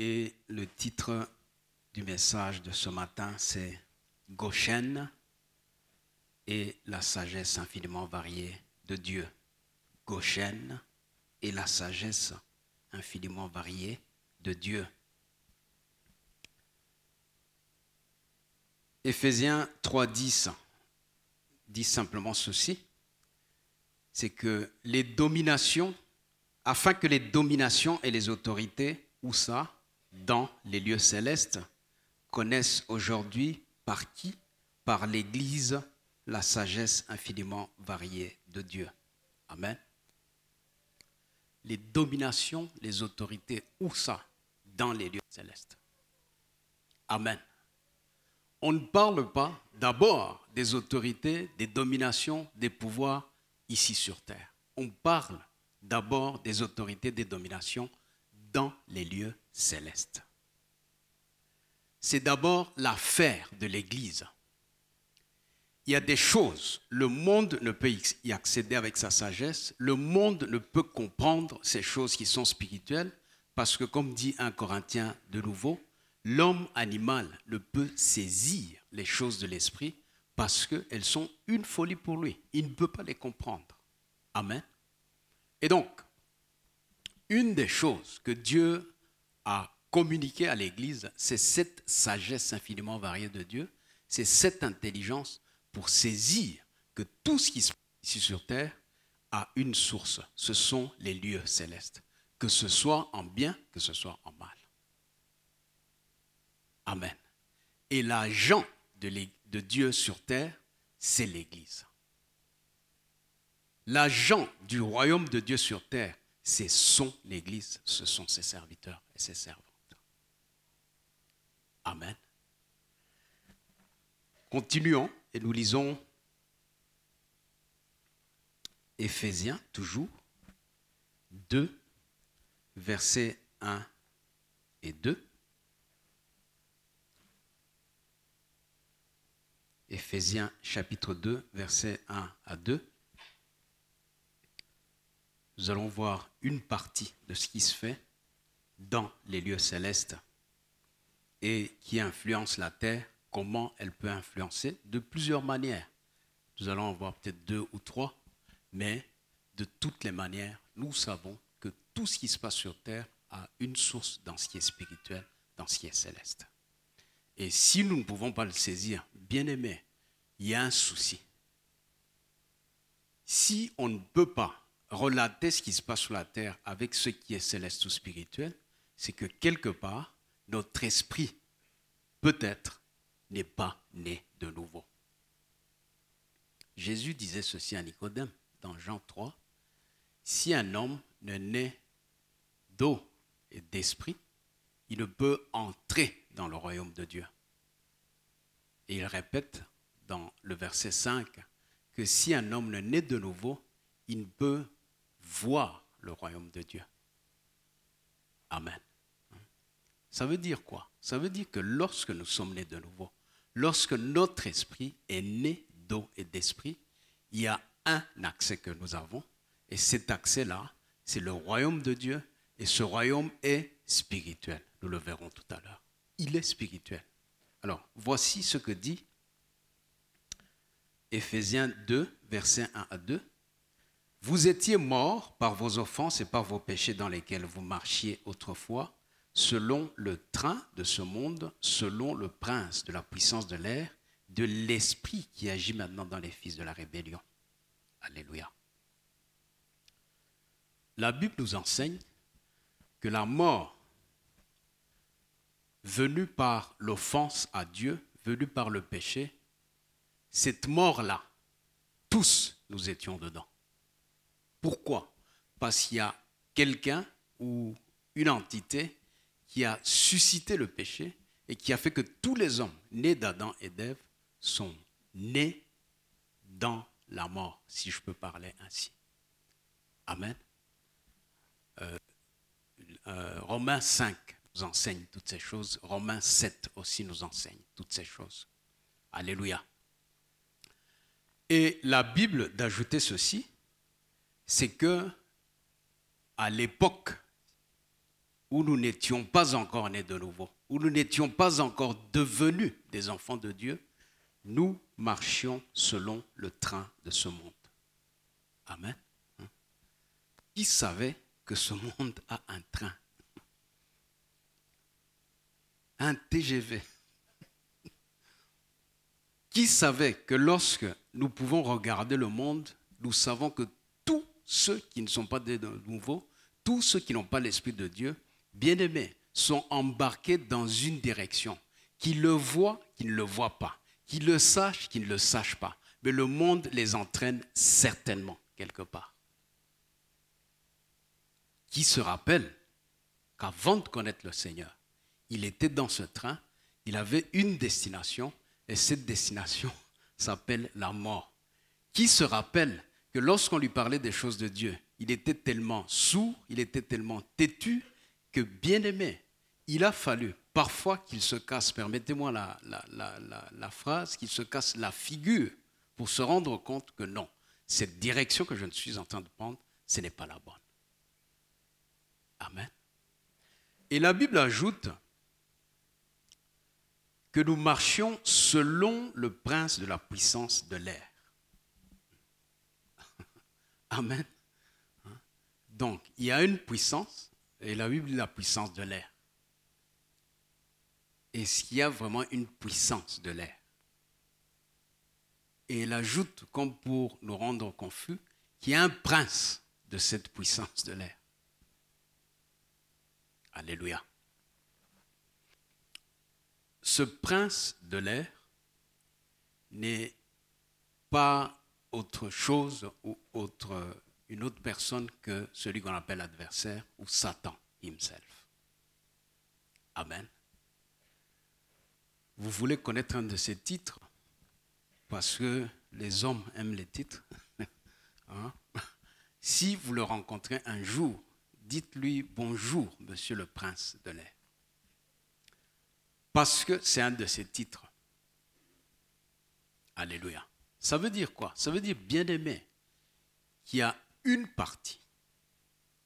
Et le titre du message de ce matin, c'est Goshen et la sagesse infiniment variée de Dieu. Goshen et la sagesse infiniment variée de Dieu. Éphésiens 3:10 dit simplement ceci, c'est que les dominations, afin que les dominations et les autorités, où ça, dans les lieux célestes, connaissent aujourd'hui par qui? Par l'Église, la sagesse infiniment variée de Dieu. Amen. Les dominations, les autorités, où ça? Dans les lieux célestes. Amen. On ne parle pas d'abord des autorités, des dominations, des pouvoirs ici sur terre. On parle d'abord des autorités, des dominations dans les lieux célestes. C'est d'abord l'affaire de l'Église. Il y a des choses, le monde ne peut y accéder avec sa sagesse, le monde ne peut comprendre ces choses qui sont spirituelles, parce que comme dit 1 Corinthiens de nouveau, l'homme animal ne peut saisir les choses de l'esprit parce qu'elles sont une folie pour lui. Il ne peut pas les comprendre. Amen. Et donc, une des choses que Dieu a communiquées à l'Église, c'est cette sagesse infiniment variée de Dieu, c'est cette intelligence pour saisir que tout ce qui se passe ici sur terre a une source. Ce sont les lieux célestes, que ce soit en bien, que ce soit en mal. Amen. Et l'agent de Dieu sur terre, c'est l'Église. L'agent du royaume de Dieu sur terre, c'est son Église, ce sont ses serviteurs et ses servantes. Amen. Continuons et nous lisons Éphésiens, toujours, 2, versets 1 et 2. Éphésiens chapitre 2, versets 1 à 2. Nous allons voir une partie de ce qui se fait dans les lieux célestes et qui influence la terre, comment elle peut influencer de plusieurs manières. Nous allons en voir peut-être 2 ou 3, mais de toutes les manières, nous savons que tout ce qui se passe sur terre a une source dans ce qui est spirituel, dans ce qui est céleste. Et si nous ne pouvons pas le saisir, bien aimé, il y a un souci. Si on ne peut pas relater ce qui se passe sur la terre avec ce qui est céleste ou spirituel, c'est que quelque part, notre esprit, peut-être, n'est pas né de nouveau. Jésus disait ceci à Nicodème dans Jean 3, « Si un homme ne naît d'eau et d'esprit, il ne peut entrer dans le royaume de Dieu. » Et il répète dans le verset 5 que si un homme ne naît de nouveau, il ne peut voir le royaume de Dieu. Amen. Ça veut dire quoi? Ça veut dire que lorsque nous sommes nés de nouveau, lorsque notre esprit est né d'eau et d'esprit, il y a un accès que nous avons, et cet accès-là, c'est le royaume de Dieu, et ce royaume est spirituel. Nous le verrons tout à l'heure. Il est spirituel. Alors, voici ce que dit Éphésiens 2, versets 1 à 2. « Vous étiez morts par vos offenses et par vos péchés dans lesquels vous marchiez autrefois, selon le train de ce monde, selon le prince de la puissance de l'air, de l'esprit qui agit maintenant dans les fils de la rébellion. » Alléluia. La Bible nous enseigne que la mort venue par l'offense à Dieu, venue par le péché, cette mort-là, tous nous étions dedans. Pourquoi? Parce qu'il y a quelqu'un ou une entité qui a suscité le péché et qui a fait que tous les hommes nés d'Adam et d'Ève sont nés dans la mort, si je peux parler ainsi. Amen. Romains 5 nous enseigne toutes ces choses. Romains 7 aussi nous enseigne toutes ces choses. Alléluia. Et la Bible d'ajouter ceci, c'est que à l'époque où nous n'étions pas encore nés de nouveau, où nous n'étions pas encore devenus des enfants de Dieu, nous marchions selon le train de ce monde. Amen. Qui savait que ce monde a un train? Un TGV. Qui savait que lorsque nous pouvons regarder le monde, nous savons que tous ceux qui ne sont pas de nouveau, tous ceux qui n'ont pas l'Esprit de Dieu, bien-aimés, sont embarqués dans une direction. Qu'ils le voient, qu'ils ne le voient pas. Qu'ils le sachent, qu'ils ne le sachent pas. Mais le monde les entraîne certainement quelque part. Qui se rappelle qu'avant de connaître le Seigneur, il était dans ce train, il avait une destination, et cette destination s'appelle la mort. Qui se rappelle que lorsqu'on lui parlait des choses de Dieu, il était tellement sourd, il était tellement têtu, que bien aimé, il a fallu parfois qu'il se casse, permettez-moi la phrase, qu'il se casse la figure pour se rendre compte que non, cette direction que je ne suis en train de prendre, ce n'est pas la bonne. Amen. Et la Bible ajoute que nous marchions selon le prince de la puissance de l'air. Amen. Donc, il y a une puissance, et la Bible dit la puissance de l'air. Est-ce qu'il y a vraiment une puissance de l'air? Et elle ajoute, comme pour nous rendre confus, qu'il y a un prince de cette puissance de l'air. Alléluia. Ce prince de l'air n'est pas autre chose ou une autre personne que celui qu'on appelle l'adversaire ou Satan himself. Amen. Vous voulez connaître un de ces titres parce que les hommes aiment les titres. Hein? Si vous le rencontrez un jour, dites-lui bonjour, monsieur le prince de l'air. Parce que c'est un de ses titres. Alléluia. Ça veut dire quoi? Ça veut dire, bien-aimé, qu'il y a une partie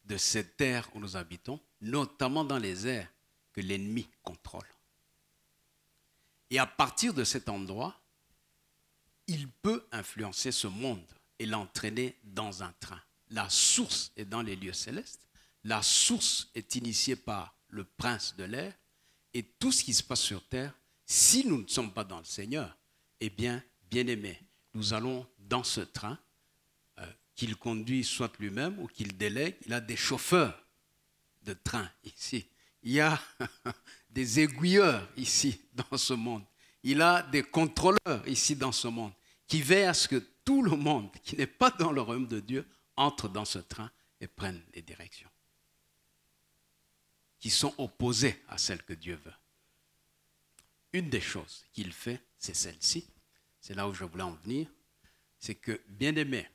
de cette terre où nous habitons, notamment dans les airs, que l'ennemi contrôle. Et à partir de cet endroit, il peut influencer ce monde et l'entraîner dans un train. La source est dans les lieux célestes. La source est initiée par le prince de l'air. Et tout ce qui se passe sur terre, si nous ne sommes pas dans le Seigneur, eh bien, bien-aimés, nous allons dans ce train qu'il conduit soit lui-même ou qu'il délègue. Il a des chauffeurs de train ici. Il y a des aiguilleurs ici dans ce monde. Il a des contrôleurs ici dans ce monde qui veillent à ce que tout le monde qui n'est pas dans le royaume de Dieu entre dans ce train et prenne des directions qui sont opposées à celles que Dieu veut. Une des choses qu'il fait, c'est celle-ci. C'est là où je voulais en venir. C'est que, bien-aimés,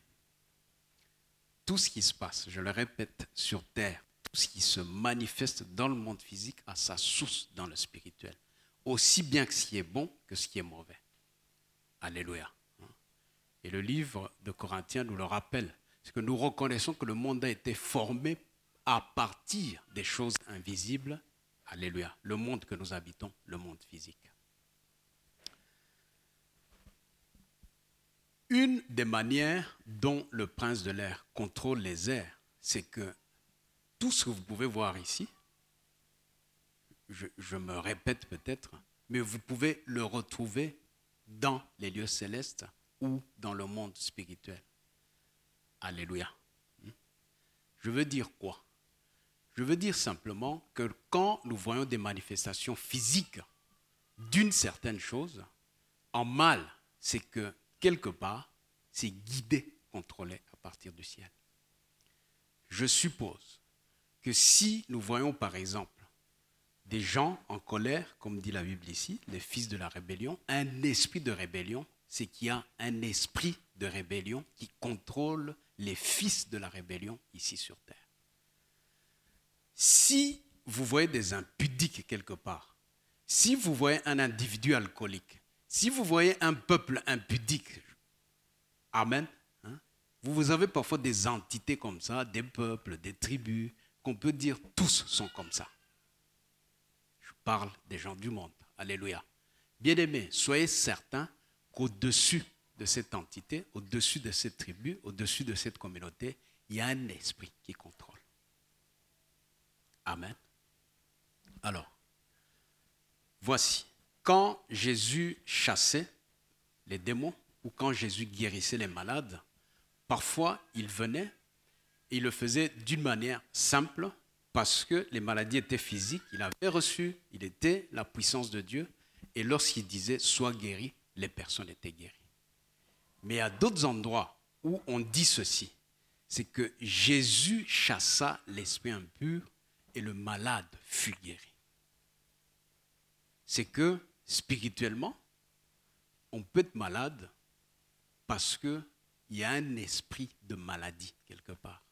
tout ce qui se passe, je le répète, sur terre, tout ce qui se manifeste dans le monde physique a sa source dans le spirituel. Aussi bien que ce qui est bon que ce qui est mauvais. Alléluia. Et le livre de Corinthiens nous le rappelle. C'est que nous reconnaissons que le monde a été formé à partir des choses invisibles. Alléluia. Le monde que nous habitons, le monde physique. Une des manières dont le prince de l'air contrôle les airs, c'est que tout ce que vous pouvez voir ici, je me répète peut-être, mais vous pouvez le retrouver dans les lieux célestes ou dans le monde spirituel. Alléluia. Je veux dire quoi? Je veux dire simplement que quand nous voyons des manifestations physiques d'une certaine chose, en mal, c'est que quelque part, c'est guidé, contrôlé à partir du ciel. Je suppose que si nous voyons par exemple des gens en colère, comme dit la Bible ici, les fils de la rébellion, un esprit de rébellion, c'est qu'il y a un esprit de rébellion qui contrôle les fils de la rébellion ici sur terre. Si vous voyez des impudiques quelque part, si vous voyez un individu alcoolique, si vous voyez un peuple impudique, amen, hein, vous avez parfois des entités comme ça, des peuples, des tribus, qu'on peut dire tous sont comme ça. parle des gens du monde. Alléluia. Bien-aimés, soyez certains qu'au-dessus de cette entité, au-dessus de cette tribu, au-dessus de cette communauté, il y a un esprit qui contrôle. Amen. Alors, voici, quand Jésus chassait les démons ou quand Jésus guérissait les malades, parfois il venait et il le faisait d'une manière simple parce que les maladies étaient physiques, il avait reçu, il était la puissance de Dieu et lorsqu'il disait « sois guéri », les personnes étaient guéries. Mais à d'autres endroits où on dit ceci, c'est que Jésus chassa l'esprit impur et le malade fut guéri. C'est que spirituellement, on peut être malade parce qu'il y a un esprit de maladie quelque part.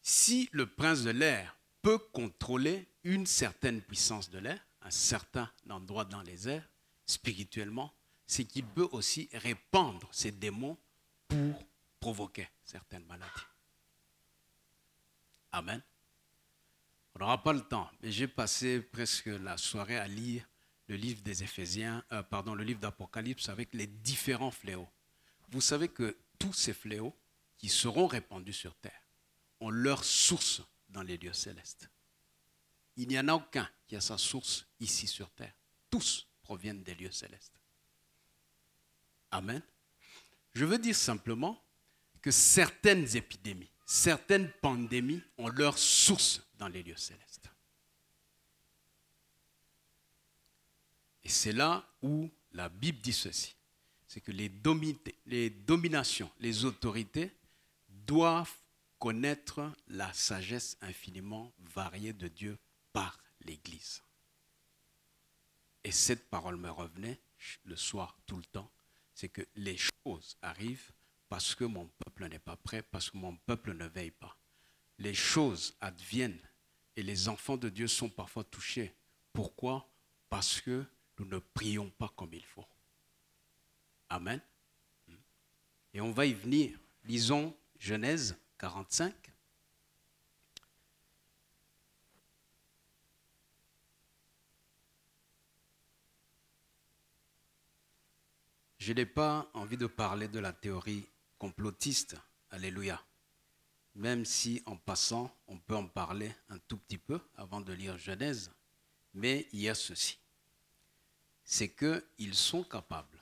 Si le prince de l'air peut contrôler une certaine puissance de l'air, un certain endroit dans les airs, spirituellement, c'est qu'il peut aussi répandre ces démons pour provoquer certaines maladies. Amen. On n'aura pas le temps, mais j'ai passé presque la soirée à lire le livre des Éphésiens, le livre d'Apocalypse avec les différents fléaux. Vous savez que tous ces fléaux qui seront répandus sur terre ont leur source dans les lieux célestes. Il n'y en a aucun qui a sa source ici sur terre. Tous proviennent des lieux célestes. Amen. Je veux dire simplement que certaines épidémies, certaines pandémies ont leur source dans les lieux célestes. Et c'est là où la Bible dit ceci. C'est que les dominations, les autorités doivent connaître la sagesse infiniment variée de Dieu par l'Église. Et cette parole me revenait le soir tout le temps, c'est que les choses arrivent parce que mon peuple n'est pas prêt, parce que mon peuple ne veille pas. Les choses adviennent et les enfants de Dieu sont parfois touchés. Pourquoi? Parce que nous ne prions pas comme il faut. Amen. Et on va y venir. Lisons Genèse 45. Je n'ai pas envie de parler de la théorie complotiste, alléluia. Même si en passant, on peut en parler un tout petit peu avant de lire Genèse. Mais il y a ceci. C'est qu'ils sont capables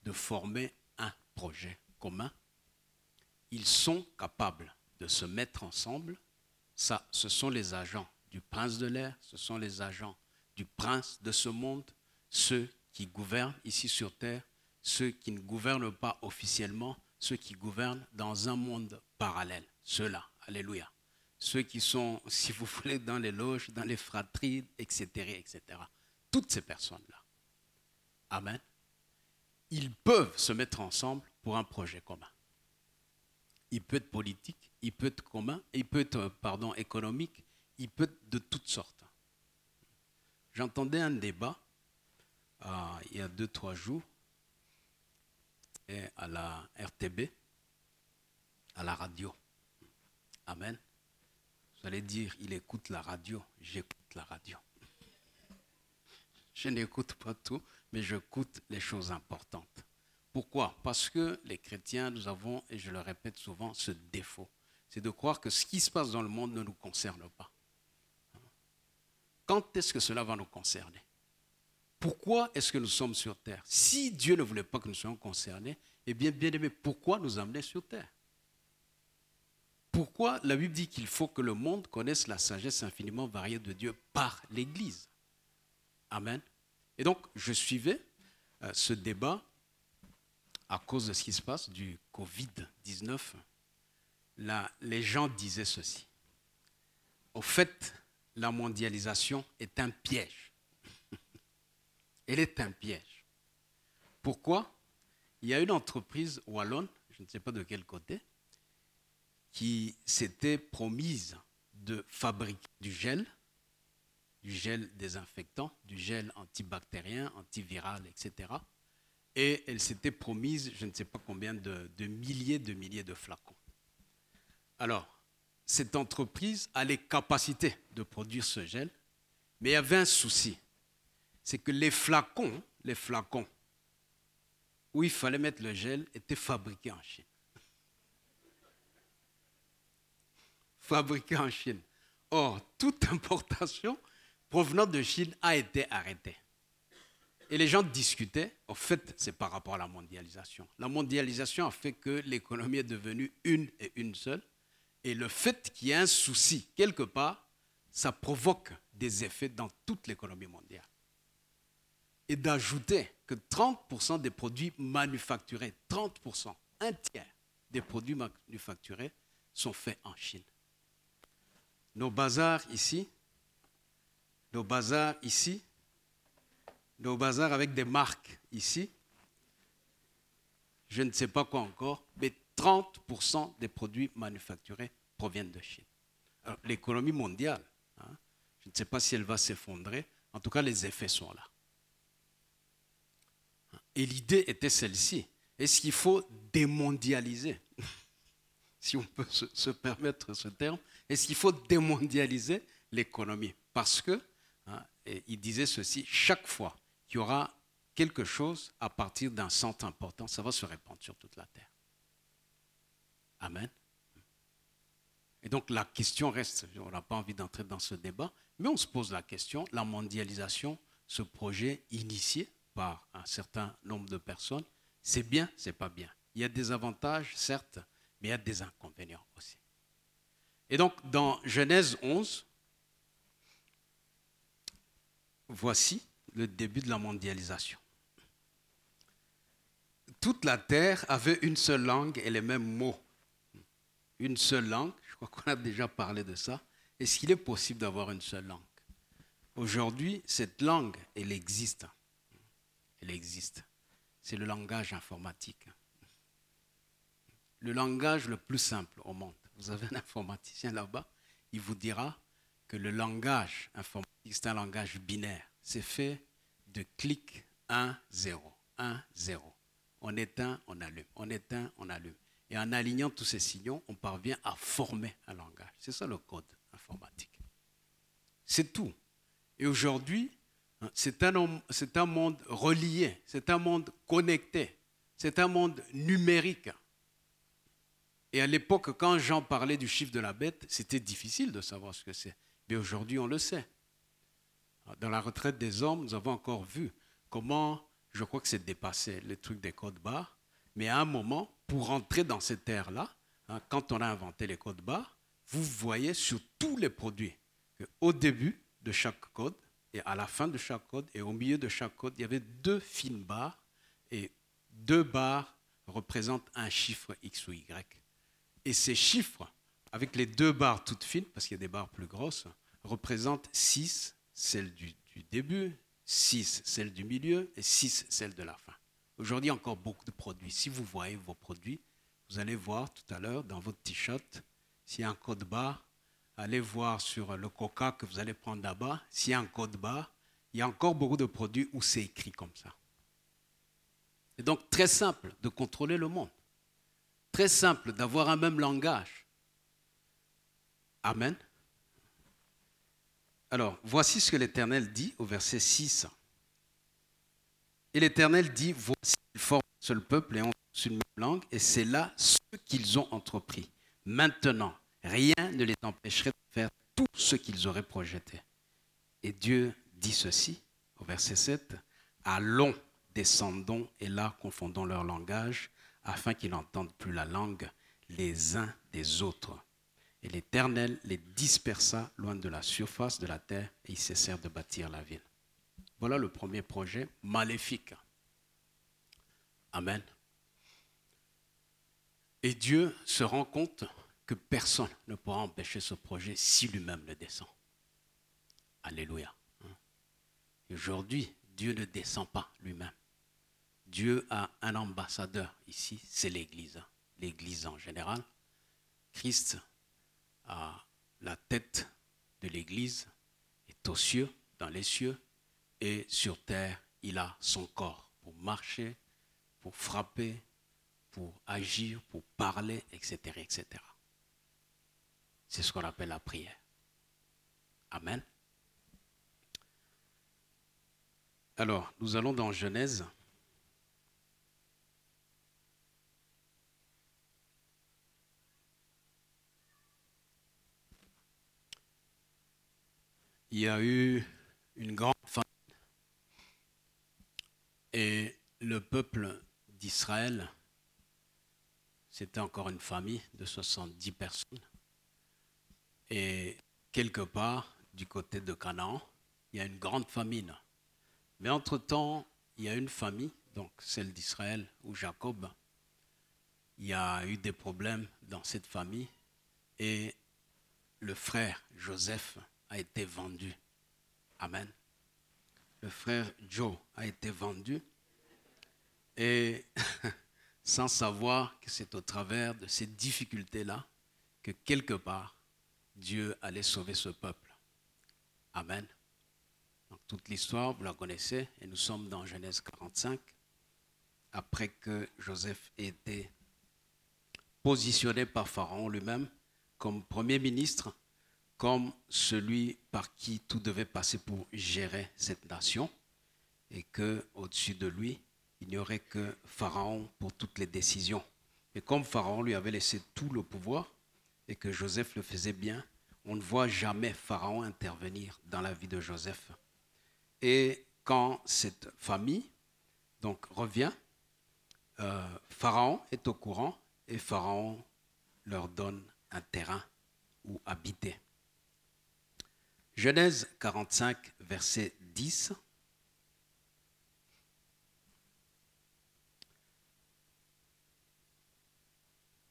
de former un projet commun. Ils sont capables de se mettre ensemble. Ça, ce sont les agents du prince de l'air, ce sont les agents du prince de ce monde, ceux qui gouvernent ici sur terre, ceux qui ne gouvernent pas officiellement, ceux qui gouvernent dans un monde parallèle. Ceux-là, alléluia. Ceux qui sont, si vous voulez, dans les loges, dans les fratries, etc., etc. Toutes ces personnes-là. Amen. Ils peuvent se mettre ensemble pour un projet commun. Il peut être politique, il peut être commun, il peut être, économique, il peut être de toutes sortes. J'entendais un débat il y a 2-3 jours à la RTB, à la radio. Amen. Vous allez dire, il écoute la radio, j'écoute la radio. Je n'écoute pas tout, mais j'écoute les choses importantes. Pourquoi? Parce que les chrétiens, nous avons, et je le répète souvent, ce défaut. C'est de croire que ce qui se passe dans le monde ne nous concerne pas. Quand est-ce que cela va nous concerner? Pourquoi est-ce que nous sommes sur terre? Si Dieu ne voulait pas que nous soyons concernés, eh bien, bien-aimés, pourquoi nous amener sur terre? Pourquoi la Bible dit qu'il faut que le monde connaisse la sagesse infiniment variée de Dieu par l'Église? Amen. Et donc, je suivais ce débat à cause de ce qui se passe du Covid-19. Là, les gens disaient ceci. Au fait, la mondialisation est un piège. Elle est un piège. Pourquoi? Il y a une entreprise wallonne, je ne sais pas de quel côté, qui s'était promise de fabriquer du gel désinfectant, du gel antibactérien, antiviral, etc. Et elle s'était promise, je ne sais pas combien de milliers de flacons. Alors, cette entreprise a les capacités de produire ce gel, mais il y avait un souci. C'est que les flacons où il fallait mettre le gel étaient fabriqués en Chine. Fabriqués en Chine. Or, toute importation provenant de Chine a été arrêtée. Et les gens discutaient, en fait, c'est par rapport à la mondialisation. La mondialisation a fait que l'économie est devenue une et une seule. Et le fait qu'il y ait un souci quelque part, ça provoque des effets dans toute l'économie mondiale. Et d'ajouter que 30% des produits manufacturés, 30%, un tiers des produits manufacturés sont faits en Chine. Nos bazars ici, nos bazars avec des marques ici, je ne sais pas quoi encore, mais 30% des produits manufacturés proviennent de Chine. Alors, l'économie mondiale, je ne sais pas si elle va s'effondrer, en tout cas les effets sont là. Et l'idée était celle-ci. Est-ce qu'il faut démondialiser, si on peut se permettre ce terme, est-ce qu'il faut démondialiser l'économie? Parce que, il disait ceci, chaque fois qu'il y aura quelque chose à partir d'un centre important, ça va se répandre sur toute la terre. Amen. Et donc la question reste, on n'a pas envie d'entrer dans ce débat, mais on se pose la question, la mondialisation, ce projet initié par un certain nombre de personnes, c'est bien, c'est pas bien. Il y a des avantages, certes, mais il y a des inconvénients aussi. Et donc dans Genèse 11, voici le début de la mondialisation. Toute la terre avait une seule langue et les mêmes mots. Une seule langue, je crois qu'on a déjà parlé de ça. Est-ce qu'il est possible d'avoir une seule langue? Aujourd'hui, cette langue, elle existe. Elle existe. C'est le langage informatique. Le langage le plus simple au monde. Vous avez un informaticien là-bas, il vous dira que le langage informatique, c'est un langage binaire. C'est fait de clics 1, 0, 1, 0. On éteint, on allume. On éteint, on allume. Et en alignant tous ces signaux, on parvient à former un langage. C'est ça le code informatique. C'est tout. Et aujourd'hui, c'est un monde relié, c'est un monde connecté, c'est un monde numérique. Et à l'époque, quand Jean parlait du chiffre de la bête, c'était difficile de savoir ce que c'est. Mais aujourd'hui, on le sait. Dans la retraite des hommes, nous avons encore vu comment, je crois que c'est dépassé, les trucs des codes barres. Mais à un moment, pour entrer dans cette ère-là, quand on a inventé les codes barres, vous voyez sur tous les produits qu'au début de chaque code, et à la fin de chaque code, et au milieu de chaque code, il y avait 2 fines barres, et 2 barres représentent un chiffre X ou Y. Et ces chiffres, avec les 2 barres toutes fines, parce qu'il y a des barres plus grosses, représentent 6, celle du début, 6, celle du milieu, et 6, celle de la fin. Aujourd'hui, il y a encore beaucoup de produits. Si vous voyez vos produits, vous allez voir tout à l'heure dans votre t-shirt, s'il y a un code barre, allez voir sur le coca que vous allez prendre là-bas, s'il y a un code barre, il y a encore beaucoup de produits où c'est écrit comme ça. Et donc, très simple de contrôler le monde. Très simple d'avoir un même langage. Amen. Alors, voici ce que l'Éternel dit au verset 6. Et l'Éternel dit, voici, ils forment un seul peuple et ont une même langue, et c'est là ce qu'ils ont entrepris. Maintenant, rien ne les empêcherait de faire tout ce qu'ils auraient projeté. Et Dieu dit ceci, au verset 7, allons, descendons, et là, confondons leur langage, afin qu'ils n'entendent plus la langue les uns des autres. Et l'Éternel les dispersa loin de la surface de la terre, et ils cessèrent de bâtir la ville. Voilà le premier projet maléfique. Amen. Et Dieu se rend compte que personne ne pourra empêcher ce projet si lui-même le descend. Alléluia. Et aujourd'hui, Dieu ne descend pas lui-même. Dieu a un ambassadeur ici, c'est l'Église. L'Église en général. Christ, à la tête de l'Église, est aux cieux, dans les cieux, et sur terre, il a son corps pour marcher, pour frapper, pour agir, pour parler, etc., etc. C'est ce qu'on appelle la prière. Amen. Alors, nous allons dans Genèse. Il y a eu une grande famine et le peuple d'Israël, c'était encore une famille de 70 personnes. Et quelque part, du côté de Canaan, il y a une grande famine. Mais entre-temps, il y a une famille, donc celle d'Israël ou Jacob. Il y a eu des problèmes dans cette famille et le frère Joseph a été vendu. Amen. Le frère Joe a été vendu et sans savoir que c'est au travers de ces difficultés-là que quelque part, Dieu allait sauver ce peuple. Amen. Donc, toute l'histoire, vous la connaissez, et nous sommes dans Genèse 45, après que Joseph ait été positionné par Pharaon lui-même comme premier ministre, comme celui par qui tout devait passer pour gérer cette nation, et qu'au-dessus de lui, il n'y aurait que Pharaon pour toutes les décisions. Et comme Pharaon lui avait laissé tout le pouvoir, et que Joseph le faisait bien, on ne voit jamais Pharaon intervenir dans la vie de Joseph. Et quand cette famille donc revient, Pharaon est au courant et Pharaon leur donne un terrain où habiter. Genèse 45, verset 10.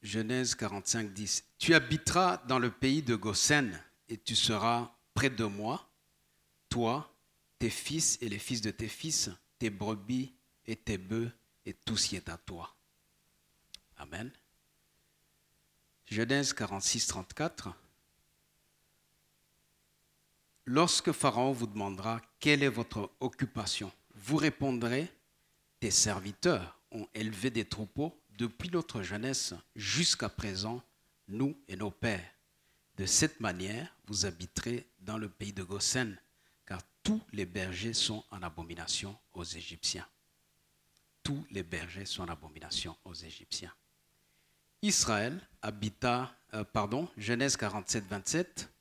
Genèse 45, 10. Tu habiteras dans le pays de Goshen et tu seras près de moi, toi, tes fils et les fils de tes fils, tes brebis et tes bœufs et tout ce qui est à toi. Amen. Genèse 46, 34. Lorsque Pharaon vous demandera quelle est votre occupation, vous répondrez, tes serviteurs ont élevé des troupeaux depuis notre jeunesse jusqu'à présent, nous et nos pères. De cette manière, vous habiterez dans le pays de Goshen, car tous les bergers sont en abomination aux Égyptiens. Tous les bergers sont en abomination aux Égyptiens. Israël habita, Genèse 47, 27,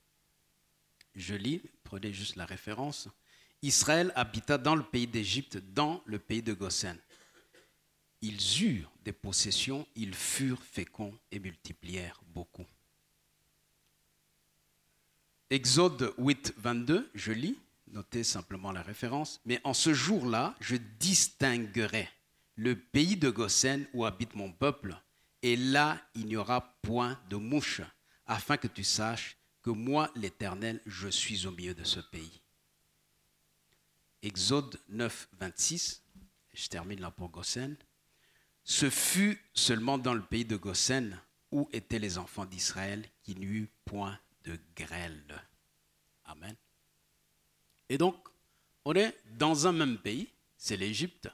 je lis, prenez juste la référence. Israël habita dans le pays d'Égypte, dans le pays de Goshen. Ils eurent des possessions, ils furent féconds et multiplièrent beaucoup. Exode 8, 22, je lis, notez simplement la référence. Mais en ce jour-là, je distinguerai le pays de Goshen où habite mon peuple, et là, il n'y aura point de mouche, afin que tu saches que moi, l'Éternel, je suis au milieu de ce pays. Exode 9, 26, je termine là pour Goshen. Ce fut seulement dans le pays de Goshen où étaient les enfants d'Israël qu'il n'y eut point de grêle. Amen. Et donc, on est dans un même pays, c'est l'Égypte,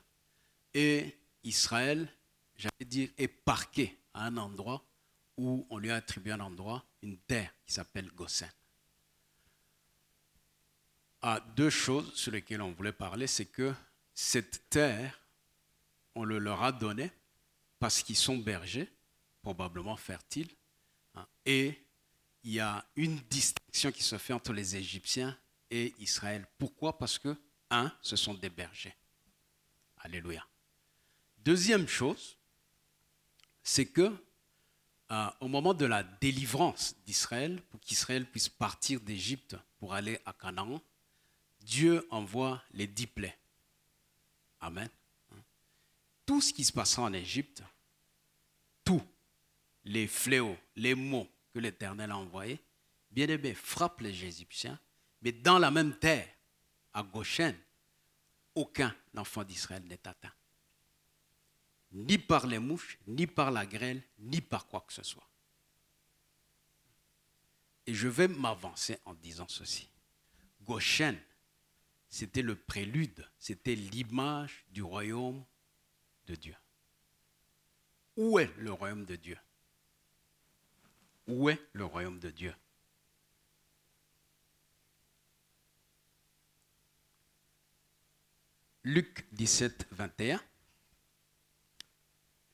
et Israël, j'allais dire, est parqué à un endroit où on lui a attribué un endroit, une terre qui s'appelle Goshen. Deux choses sur lesquelles on voulait parler, c'est que cette terre, on le leur a donné parce qu'ils sont bergers, probablement fertiles, et il y a une distinction qui se fait entre les Égyptiens et Israël. Pourquoi? Parce que, ce sont des bergers. Alléluia. Deuxième chose, c'est que au moment de la délivrance d'Israël, pour qu'Israël puisse partir d'Égypte pour aller à Canaan, Dieu envoie les 10 plaies. Amen. Tout ce qui se passera en Égypte, tous les fléaux, les maux que l'Éternel a envoyés, bien aimé, frappent les Égyptiens, mais dans la même terre, à Goshen, aucun enfant d'Israël n'est atteint. Ni par les mouches, ni par la grêle, ni par quoi que ce soit. Et je vais m'avancer en disant ceci. Goshen, c'était le prélude, c'était l'image du royaume de Dieu. Où est le royaume de Dieu? Où est le royaume de Dieu? Luc 17, 21.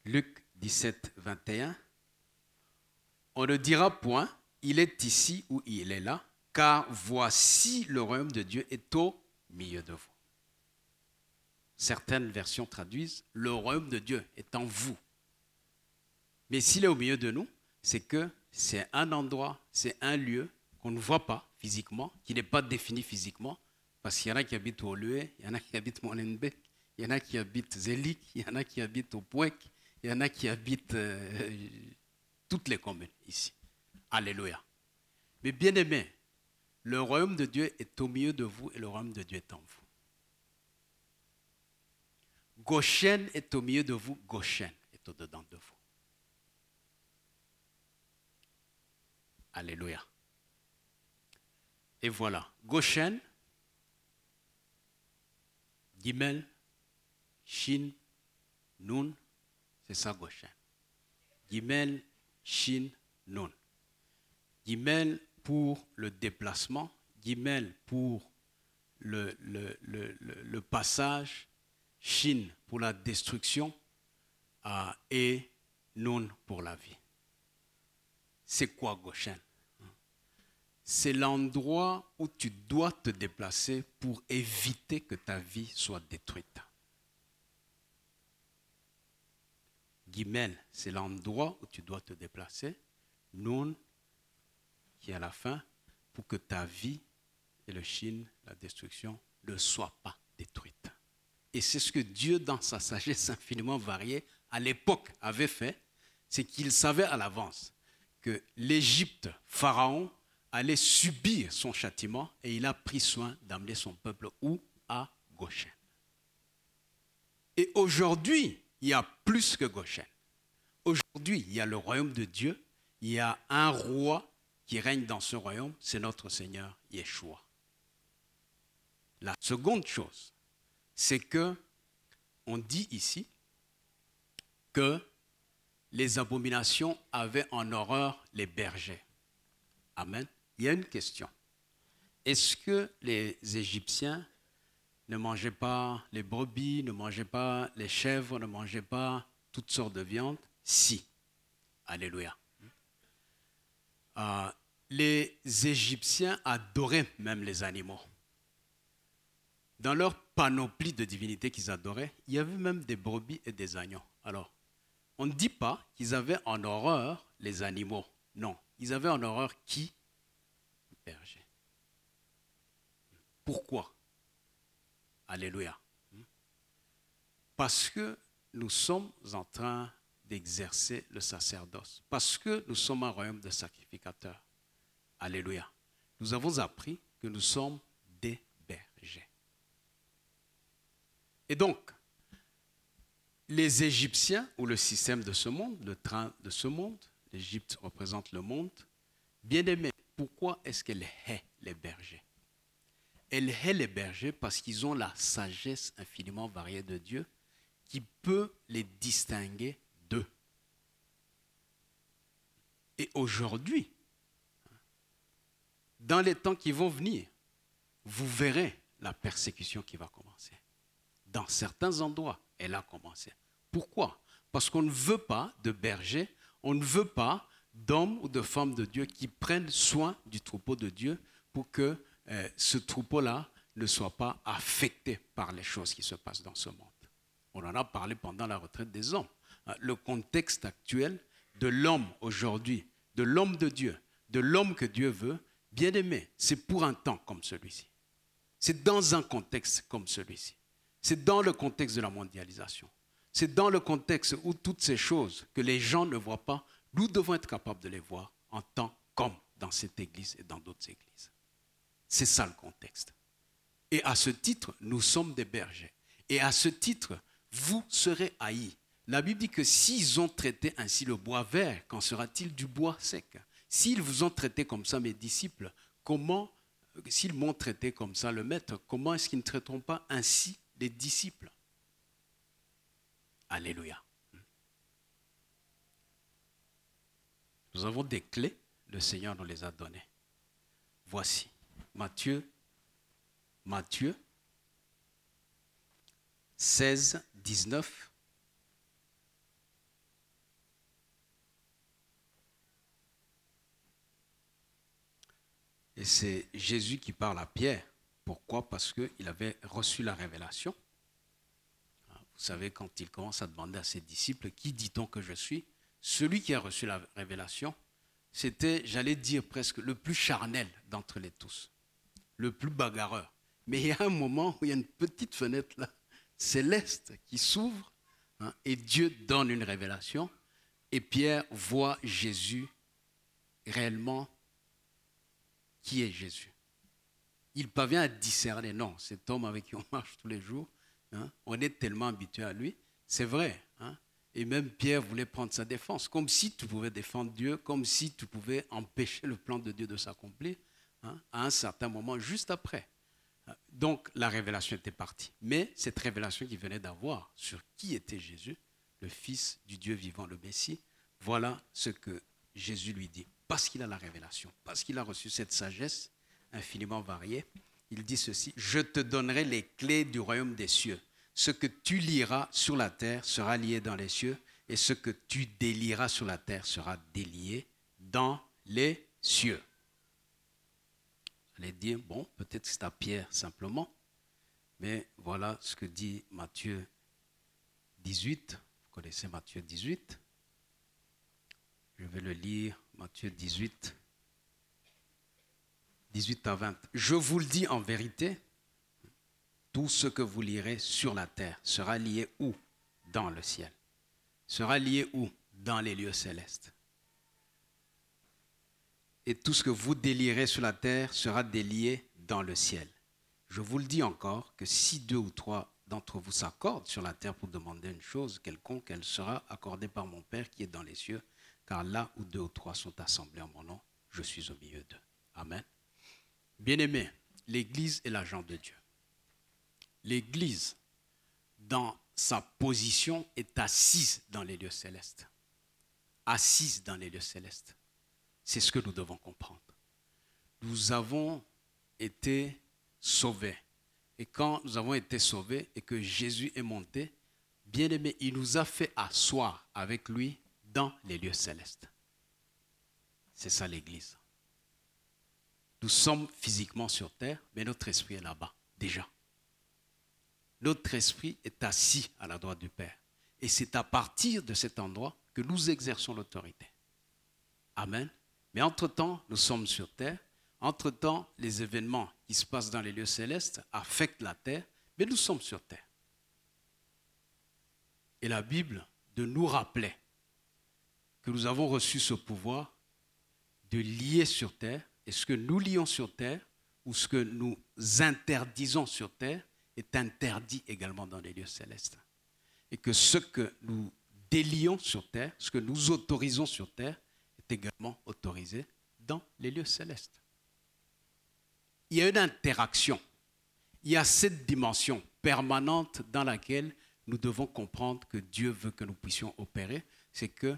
Luc 17, 21. On ne dira point, il est ici ou il est là, car voici le royaume de Dieu est au milieu de vous. Certaines versions traduisent, le royaume de Dieu est en vous. Mais s'il est au milieu de nous, c'est que c'est un endroit, c'est un lieu qu'on ne voit pas physiquement, qui n'est pas défini physiquement, parce qu'il y en a qui habitent au Lué, il y en a qui habitent Molenbeek, il y en a qui habitent Zélik, il y en a qui habitent au Pouek, il y en a qui habitent toutes les communes ici. Alléluia. Mais bien aimé, le royaume de Dieu est au milieu de vous et le royaume de Dieu est en vous. Goshen est au milieu de vous, Goshen est au-dedans de vous. Alléluia. Et voilà, Goshen, Gimel, Shin, Nun, c'est ça Goshen. Gimel, Shin, Nun. Gimel pour le déplacement, Gimel pour le passage, Shin pour la destruction et Nun pour la vie. C'est quoi Goshen? C'est l'endroit où tu dois te déplacer pour éviter que ta vie soit détruite. Gimel, c'est l'endroit où tu dois te déplacer. Nun, qui est à la fin, pour que ta vie et le Shin, la destruction, ne soient pas détruites. Et c'est ce que Dieu, dans sa sagesse infiniment variée, à l'époque avait fait, c'est qu'il savait à l'avance que l'Égypte, Pharaon, allait subir son châtiment et il a pris soin d'amener son peuple où? À Goshen. Et aujourd'hui, il y a plus que Goshen. Aujourd'hui, il y a le royaume de Dieu, il y a un roi qui règne dans ce royaume, c'est notre Seigneur Yeshua. La seconde chose, c'est que on dit ici que les abominations avaient en horreur les bergers. Amen. Il y a une question. Est-ce que les Égyptiens ne mangeaient pas les brebis, ne mangeaient pas les chèvres, ne mangeaient pas toutes sortes de viandes? Si. Alléluia. Les Égyptiens adoraient même les animaux. Dans leur panoplie de divinités qu'ils adoraient, il y avait même des brebis et des agneaux. Alors, on ne dit pas qu'ils avaient en horreur les animaux. Non, ils avaient en horreur qui? Les bergers. Pourquoi? Alléluia. Parce que nous sommes en train d'exercer le sacerdoce. Parce que nous sommes un royaume de sacrificateurs. Alléluia. Nous avons appris que nous sommes des bergers. Et donc, les Égyptiens, ou le système de ce monde, le train de ce monde, l'Égypte représente le monde, bien aimé, pourquoi est-ce qu'elle hait les bergers? Elle hait les bergers parce qu'ils ont la sagesse infiniment variée de Dieu qui peut les distinguer d'eux. Et aujourd'hui, dans les temps qui vont venir, vous verrez la persécution qui va commencer. Dans certains endroits, elle a commencé. Pourquoi? Parce qu'on ne veut pas de bergers, on ne veut pas d'hommes ou de femmes de Dieu qui prennent soin du troupeau de Dieu pour que ce troupeau-là ne soit pas affecté par les choses qui se passent dans ce monde. On en a parlé pendant la retraite des hommes. Le contexte actuel de l'homme aujourd'hui, de l'homme de Dieu, de l'homme que Dieu veut, bien aimé, c'est pour un temps comme celui-ci. C'est dans un contexte comme celui-ci. C'est dans le contexte de la mondialisation. C'est dans le contexte où toutes ces choses que les gens ne voient pas, nous devons être capables de les voir en temps comme dans cette église et dans d'autres églises. C'est ça le contexte. Et à ce titre, nous sommes des bergers. Et à ce titre, vous serez haïs. La Bible dit que s'ils ont traité ainsi le bois vert, qu'en sera-t-il du bois sec? S'ils vous ont traité comme ça, mes disciples, s'ils m'ont traité comme ça, le maître, comment est-ce qu'ils ne traiteront pas ainsi les disciples? Alléluia. Nous avons des clés, le Seigneur nous les a données. Voici, Matthieu, 16, 19. Et c'est Jésus qui parle à Pierre. Pourquoi? Parce qu'il avait reçu la révélation. Vous savez, quand il commence à demander à ses disciples, qui dit-on que je suis? Celui qui a reçu la révélation, c'était, j'allais dire presque, le plus charnel d'entre les tous, le plus bagarreur. Mais il y a un moment où il y a une petite fenêtre là, céleste qui s'ouvre, et Dieu donne une révélation, et Pierre voit Jésus réellement. Qui est Jésus? Il parvient à discerner, non, cet homme avec qui on marche tous les jours, on est tellement habitué à lui, c'est vrai. Et même Pierre voulait prendre sa défense, comme si tu pouvais défendre Dieu, comme si tu pouvais empêcher le plan de Dieu de s'accomplir, à un certain moment, juste après. Donc la révélation était partie. Mais cette révélation qu'il venait d'avoir sur qui était Jésus, le Fils du Dieu vivant, le Messie, voilà ce que Jésus lui dit. Parce qu'il a la révélation, parce qu'il a reçu cette sagesse infiniment variée, il dit ceci: je te donnerai les clés du royaume des cieux. Ce que tu lieras sur la terre sera lié dans les cieux, et ce que tu délieras sur la terre sera délié dans les cieux. Vous allez dire, bon, peut-être c'est à Pierre simplement, mais voilà ce que dit Matthieu 18. Vous connaissez Matthieu 18. Je vais le lire, Matthieu 18, 18 à 20. Je vous le dis en vérité, tout ce que vous lirez sur la terre sera lié où? Dans le ciel. Sera lié où? Dans les lieux célestes. Et tout ce que vous délierez sur la terre sera délié dans le ciel. Je vous le dis encore que si 2 ou 3 d'entre vous s'accordent sur la terre pour demander une chose quelconque, elle sera accordée par mon Père qui est dans les cieux. Car là où 2 ou 3 sont assemblés en mon nom, je suis au milieu d'eux. Amen. Bien-aimés, l'Église est l'agent de Dieu. L'Église, dans sa position, est assise dans les lieux célestes. Assise dans les lieux célestes. C'est ce que nous devons comprendre. Nous avons été sauvés. Et quand nous avons été sauvés et que Jésus est monté, bien-aimé, il nous a fait asseoir avec lui dans les lieux célestes. C'est ça l'Église. Nous sommes physiquement sur terre, mais notre esprit est là-bas, déjà. Notre esprit est assis à la droite du Père. Et c'est à partir de cet endroit que nous exerçons l'autorité. Amen. Mais entre-temps, nous sommes sur terre. Entre-temps, les événements qui se passent dans les lieux célestes affectent la terre, mais nous sommes sur terre. Et la Bible de nous rappeler que nous avons reçu ce pouvoir de lier sur terre, et ce que nous lions sur terre, ou ce que nous interdisons sur terre, est interdit également dans les lieux célestes. Et que ce que nous délions sur terre, ce que nous autorisons sur terre, est également autorisé dans les lieux célestes. Il y a une interaction, il y a cette dimension permanente dans laquelle nous devons comprendre que Dieu veut que nous puissions opérer, c'est que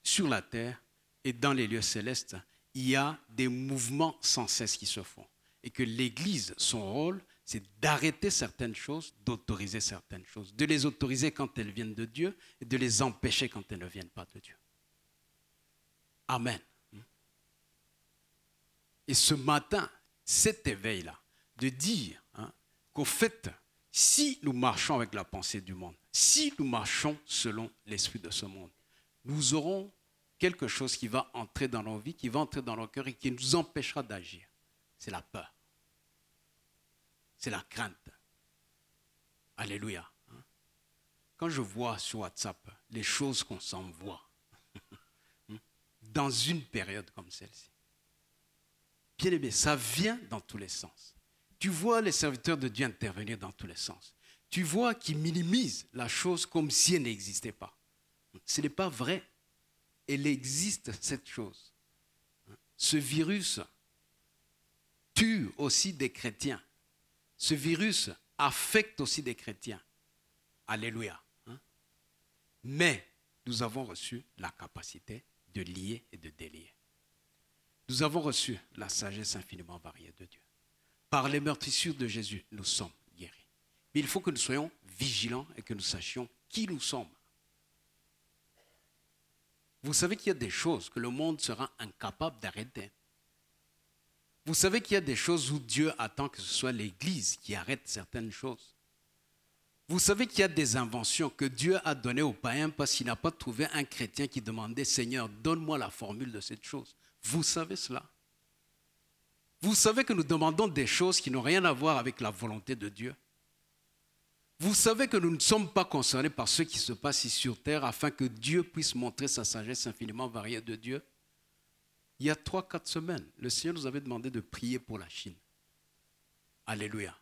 sur la terre et dans les lieux célestes, il y a des mouvements sans cesse qui se font. Et que l'Église, son rôle, c'est d'arrêter certaines choses, d'autoriser certaines choses, de les autoriser quand elles viennent de Dieu et de les empêcher quand elles ne viennent pas de Dieu. Amen. Et ce matin, cet éveil-là, de dire qu'au fait, si nous marchons avec la pensée du monde, si nous marchons selon l'esprit de ce monde, nous aurons quelque chose qui va entrer dans nos vies, qui va entrer dans nos cœurs et qui nous empêchera d'agir. C'est la peur. C'est la crainte. Alléluia. Quand je vois sur WhatsApp les choses qu'on s'envoie dans une période comme celle-ci, bien aimé, ça vient dans tous les sens. Tu vois les serviteurs de Dieu intervenir dans tous les sens. Tu vois qu'ils minimisent la chose comme si elle n'existait pas. Ce n'est pas vrai. Elle existe, cette chose. Ce virus tue aussi des chrétiens. Ce virus affecte aussi des chrétiens. Alléluia. Mais nous avons reçu la capacité de lier et de délier. Nous avons reçu la sagesse infiniment variée de Dieu. Par les meurtrissures de Jésus, nous sommes guéris. Mais il faut que nous soyons vigilants et que nous sachions qui nous sommes. Vous savez qu'il y a des choses que le monde sera incapable d'arrêter. Vous savez qu'il y a des choses où Dieu attend que ce soit l'Église qui arrête certaines choses. Vous savez qu'il y a des inventions que Dieu a données aux païens parce qu'il n'a pas trouvé un chrétien qui demandait « Seigneur, donne-moi la formule de cette chose ». Vous savez cela. Vous savez que nous demandons des choses qui n'ont rien à voir avec la volonté de Dieu. Vous savez que nous ne sommes pas concernés par ce qui se passe ici sur terre afin que Dieu puisse montrer sa sagesse infiniment variée de Dieu. Il y a 3-4 semaines, le Seigneur nous avait demandé de prier pour la Chine. Alléluia.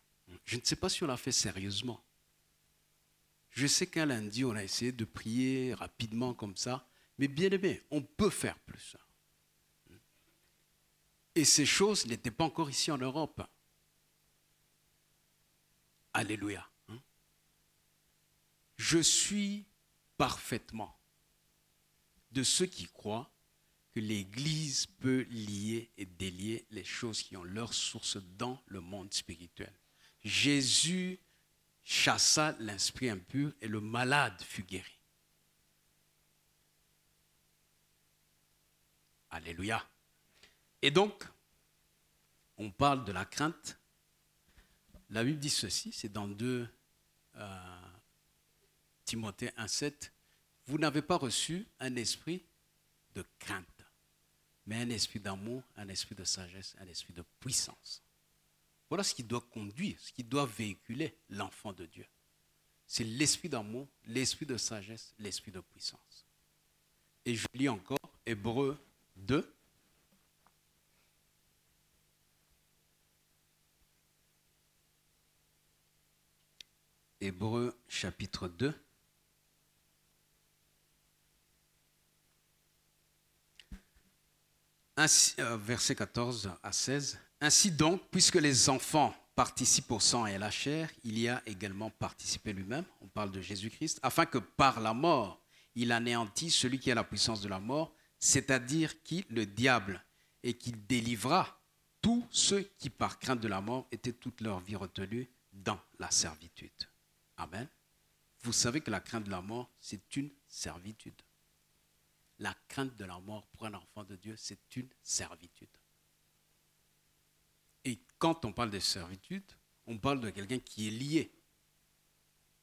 Je ne sais pas si on l'a fait sérieusement. Je sais qu'un lundi, on a essayé de prier rapidement comme ça, mais bien aimé, on peut faire plus. Et ces choses n'étaient pas encore ici en Europe. Alléluia. Je suis parfaitement de ceux qui croient que l'Église peut lier et délier les choses qui ont leur source dans le monde spirituel. Jésus chassa l'esprit impur et le malade fut guéri. Alléluia. Et donc, on parle de la crainte. La Bible dit ceci, c'est dans 2 Timothée 1,7. Vous n'avez pas reçu un esprit de crainte, mais un esprit d'amour, un esprit de sagesse, un esprit de puissance. Voilà ce qui doit conduire, ce qui doit véhiculer l'enfant de Dieu. C'est l'esprit d'amour, l'esprit de sagesse, l'esprit de puissance. Et je lis encore Hébreux 2. Hébreux chapitre 2. Ainsi, versets 14 à 16. Ainsi donc, puisque les enfants participent au sang et à la chair, il y a également participé lui-même, on parle de Jésus-Christ, afin que par la mort, il anéantit celui qui a la puissance de la mort, c'est-à-dire qui, le diable, et qu'il délivra tous ceux qui, par crainte de la mort, étaient toute leur vie retenus dans la servitude. Amen. Vous savez que la crainte de la mort, c'est une servitude. La crainte de la mort pour un enfant de Dieu, c'est une servitude. Et quand on parle de servitude, on parle de quelqu'un qui est lié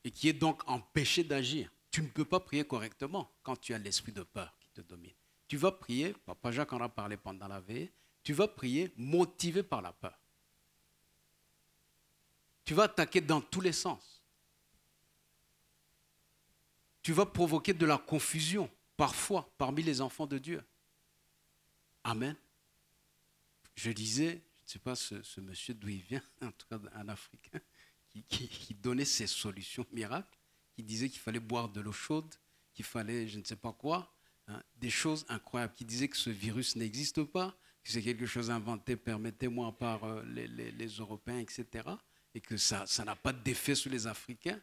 et qui est donc empêché d'agir. Tu ne peux pas prier correctement quand tu as l'esprit de peur qui te domine. Tu vas prier, Papa Jacques en a parlé pendant la veille, tu vas prier motivé par la peur. Tu vas attaquer dans tous les sens. Tu vas provoquer de la confusion, parfois, parmi les enfants de Dieu. Amen. Je disais, je ne sais pas ce monsieur d'où il vient, en tout cas un Africain, qui donnait ses solutions miracles, qui disait qu'il fallait boire de l'eau chaude, qu'il fallait je ne sais pas quoi, des choses incroyables, qui disait que ce virus n'existe pas, que c'est quelque chose inventé, permettez-moi, par les Européens, etc., et que ça n'a pas d'effet sur les Africains.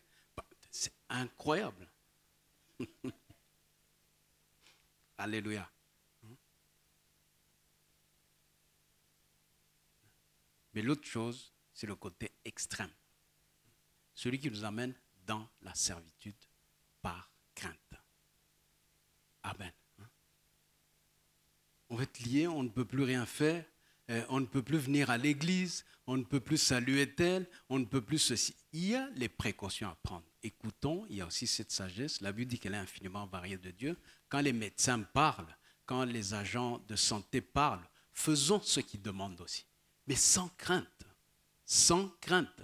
C'est incroyable. Alléluia. Mais l'autre chose, c'est le côté extrême. Celui qui nous amène dans la servitude par crainte. Amen. On va être lié, on ne peut plus rien faire, on ne peut plus venir à l'église, on ne peut plus saluer tel, on ne peut plus ceci. Il y a les précautions à prendre. Écoutons, il y a aussi cette sagesse. La Bible dit qu'elle est infiniment variée de Dieu. Quand les médecins parlent, quand les agents de santé parlent, faisons ce qu'ils demandent aussi. Mais sans crainte. Sans crainte.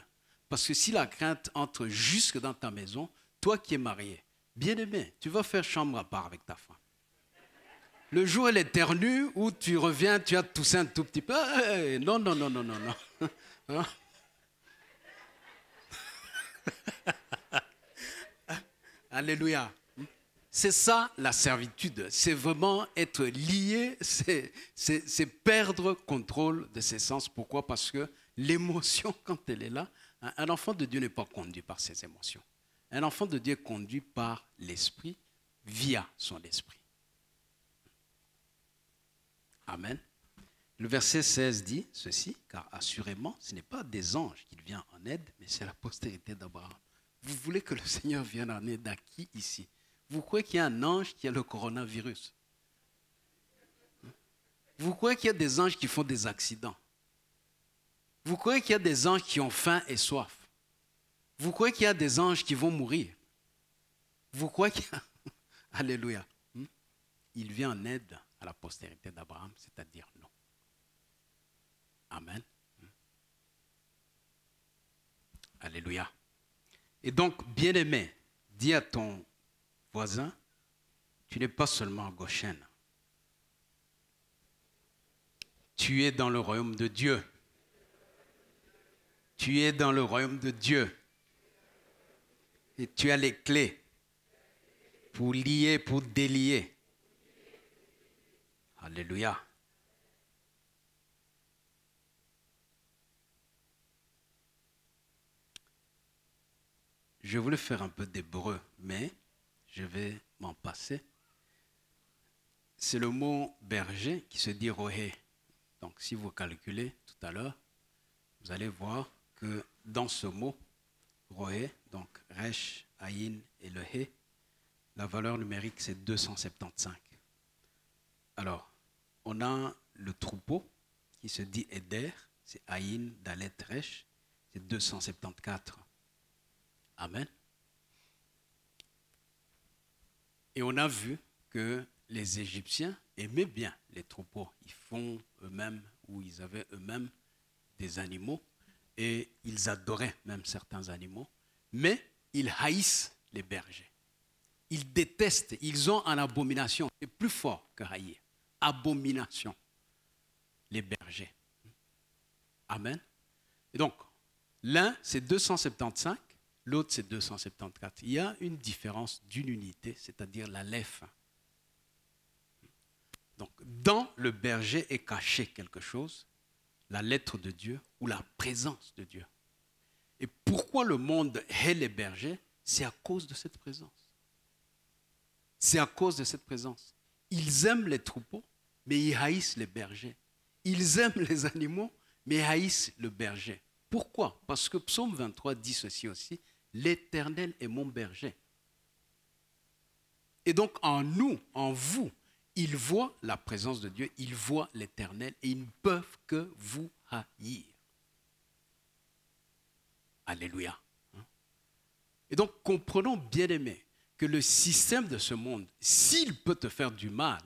Parce que si la crainte entre jusque dans ta maison, toi qui es marié, bien aimé, tu vas faire chambre à part avec ta femme. Le jour elle éternue, où tu reviens, tu as toussé un tout petit peu. Non, non, non, non, non, non. Hein? Alléluia. C'est ça la servitude. C'est vraiment être lié, c'est perdre contrôle de ses sens. Pourquoi? Parce que l'émotion, quand elle est là, un enfant de Dieu n'est pas conduit par ses émotions. Un enfant de Dieu est conduit par l'esprit, via son esprit. Amen. Le verset 16 dit ceci, car assurément, ce n'est pas des anges qu'il vient en aide, mais c'est la postérité d'Abraham. Vous voulez que le Seigneur vienne en aide à qui ici? Vous croyez qu'il y a un ange qui a le coronavirus? Vous croyez qu'il y a des anges qui font des accidents? Vous croyez qu'il y a des anges qui ont faim et soif? Vous croyez qu'il y a des anges qui vont mourir? Vous croyez qu'il y a... Alléluia. Il vient en aide à la postérité d'Abraham, c'est-à-dire nous. Amen. Alléluia. Et donc, bien-aimé, dis à ton voisin, tu n'es pas seulement Goshen. Tu es dans le royaume de Dieu. Tu es dans le royaume de Dieu. Et tu as les clés pour lier, pour délier. Alléluia. Je voulais faire un peu d'hébreu, mais je vais m'en passer. C'est le mot berger qui se dit rohé. Donc, si vous calculez tout à l'heure, vous allez voir que dans ce mot, rohé, donc resh, aïn et le hé, la valeur numérique c'est 275. Alors, on a le troupeau qui se dit éder, c'est aïn, dalet, resh, c'est 274. Amen. Et on a vu que les Égyptiens aimaient bien les troupeaux. Ils font eux-mêmes, ou ils avaient eux-mêmes des animaux, et ils adoraient même certains animaux, mais ils haïssent les bergers. Ils détestent, ils ont en abomination, c'est plus fort que haïr, abomination, les bergers. Amen. Et donc, l'un c'est 275, l'autre c'est 274. Il y a une différence d'une unité, c'est-à-dire la lèvre. Donc, dans le berger est caché quelque chose, la lettre de Dieu ou la présence de Dieu. Et pourquoi le monde hait les bergers? C'est à cause de cette présence. C'est à cause de cette présence. Ils aiment les troupeaux, mais ils haïssent les bergers. Ils aiment les animaux, mais ils haïssent le berger. Pourquoi? Parce que Psaume 23 dit ceci aussi, l'Éternel est mon berger. Et donc en nous, en vous, ils voient la présence de Dieu, ils voient l'Éternel et ils ne peuvent que vous haïr. Alléluia. Et donc comprenons, bien-aimés, que le système de ce monde, s'il peut te faire du mal,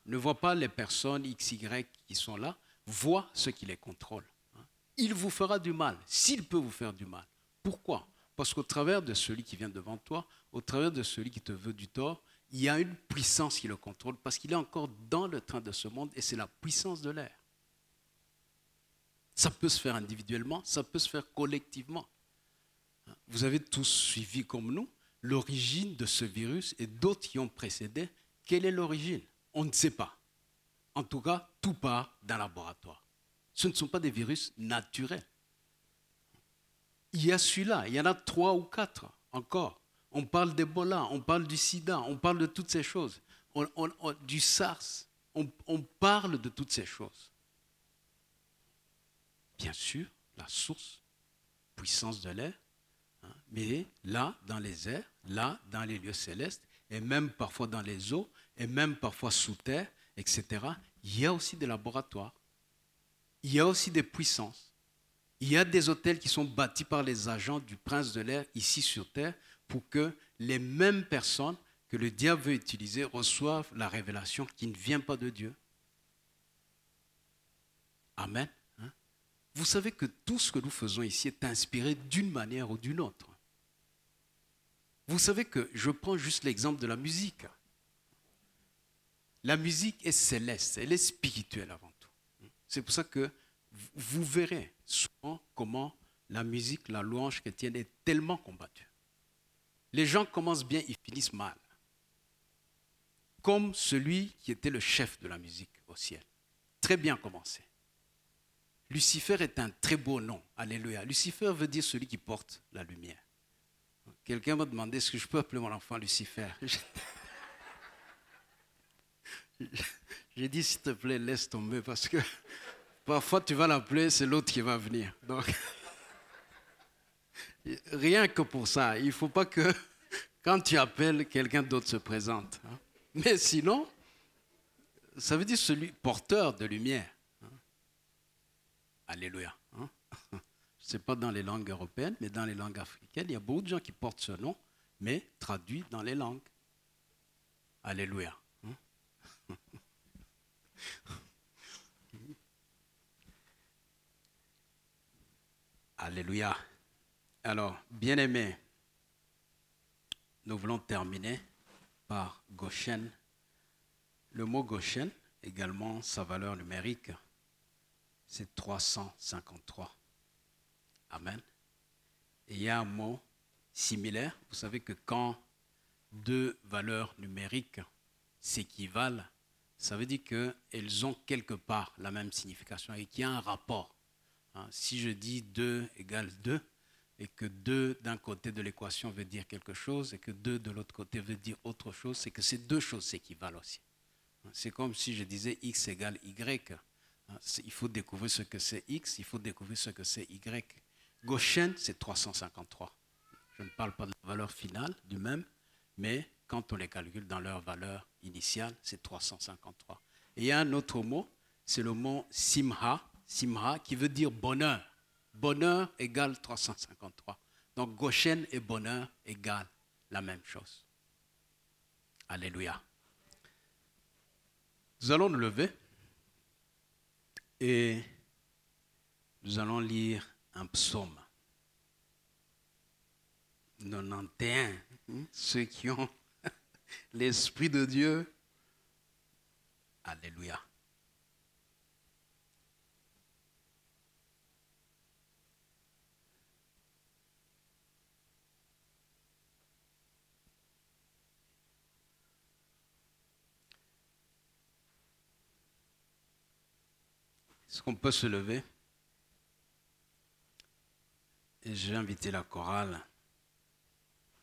ne voit pas les personnes X, Y qui sont là, voit ceux qui les contrôlent. Il vous fera du mal, s'il peut vous faire du mal. Pourquoi? Parce qu'au travers de celui qui vient devant toi, au travers de celui qui te veut du tort, il y a une puissance qui le contrôle parce qu'il est encore dans le train de ce monde et c'est la puissance de l'air. Ça peut se faire individuellement, ça peut se faire collectivement. Vous avez tous suivi comme nous l'origine de ce virus et d'autres qui ont précédé. Quelle est l'origine? On ne sait pas. En tout cas, tout part d'un laboratoire. Ce ne sont pas des virus naturels. Il y a celui-là, il y en a 3 ou 4 encore. On parle d'Ebola, on parle du sida, on parle de toutes ces choses. Du SARS, on parle de toutes ces choses. Bien sûr, la source, puissance de l'air, mais là, dans les airs, là, dans les lieux célestes, et même parfois dans les eaux, et même parfois sous terre, etc., il y a aussi des laboratoires. Il y a aussi des puissances. Il y a des hôtels qui sont bâtis par les agents du prince de l'air ici sur terre pour que les mêmes personnes que le diable veut utiliser reçoivent la révélation qui ne vient pas de Dieu. Amen. Vous savez que tout ce que nous faisons ici est inspiré d'une manière ou d'une autre. Vous savez que je prends juste l'exemple de la musique. La musique est céleste, elle est spirituelle avant tout. C'est pour ça que vous verrez souvent comment la musique, la louange chrétienne est tellement combattue. Les gens commencent bien, ils finissent mal. Comme celui qui était le chef de la musique au ciel. Très bien commencé. Lucifer est un très beau nom. Alléluia. Lucifer veut dire celui qui porte la lumière. Quelqu'un m'a demandé est-ce que je peux appeler mon enfant Lucifer. J'ai dit, s'il te plaît, laisse tomber parce que parfois tu vas l'appeler, c'est l'autre qui va venir. Donc, rien que pour ça, il ne faut pas que quand tu appelles, quelqu'un d'autre se présente. Hein. Mais sinon, ça veut dire celui porteur de lumière. Hein. Alléluia. Hein. Je ne sais pas dans les langues européennes, mais dans les langues africaines, il y a beaucoup de gens qui portent ce nom, mais traduit dans les langues. Alléluia. Hein. Alléluia. Alors, bien-aimés, nous voulons terminer par Goshen. Le mot Goshen, également sa valeur numérique, c'est 353. Amen. Et il y a un mot similaire. Vous savez que quand deux valeurs numériques s'équivalent, ça veut dire qu'elles ont quelque part la même signification et qu'il y a un rapport. Hein, si je dis 2 égale 2, et que 2 d'un côté de l'équation veut dire quelque chose et que 2 de l'autre côté veut dire autre chose, c'est que ces deux choses s'équivalent aussi. C'est comme si je disais x égale y. Il faut découvrir ce que c'est x, il faut découvrir ce que c'est y. Goshen, c'est 353. Je ne parle pas de la valeur finale du même, mais quand on les calcule dans leur valeur initiale, c'est 353. Et il y a un autre mot, c'est le mot simha, simha qui veut dire bonheur. Bonheur égale 353. Donc Goshen et bonheur égale la même chose. Alléluia. Nous allons nous lever et nous allons lire un psaume. 91. Ceux qui ont l'Esprit de Dieu. Alléluia. Est-ce qu'on peut se lever? Et j'ai invité la chorale,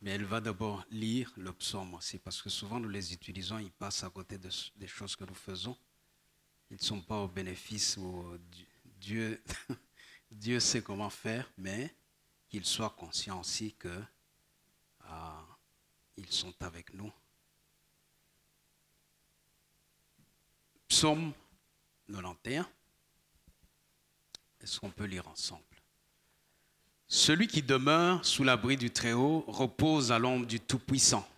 mais elle va d'abord lire le psaume aussi, parce que souvent nous les utilisons, ils passent à côté des choses que nous faisons. Ils ne sont pas au bénéfice où Dieu, Dieu sait comment faire, mais qu'ils soient conscients aussi que ils sont avec nous. Psaume 91. Est-ce qu'on peut lire ensemble? Celui qui demeure sous l'abri du Très-Haut repose à l'ombre du Tout-Puissant.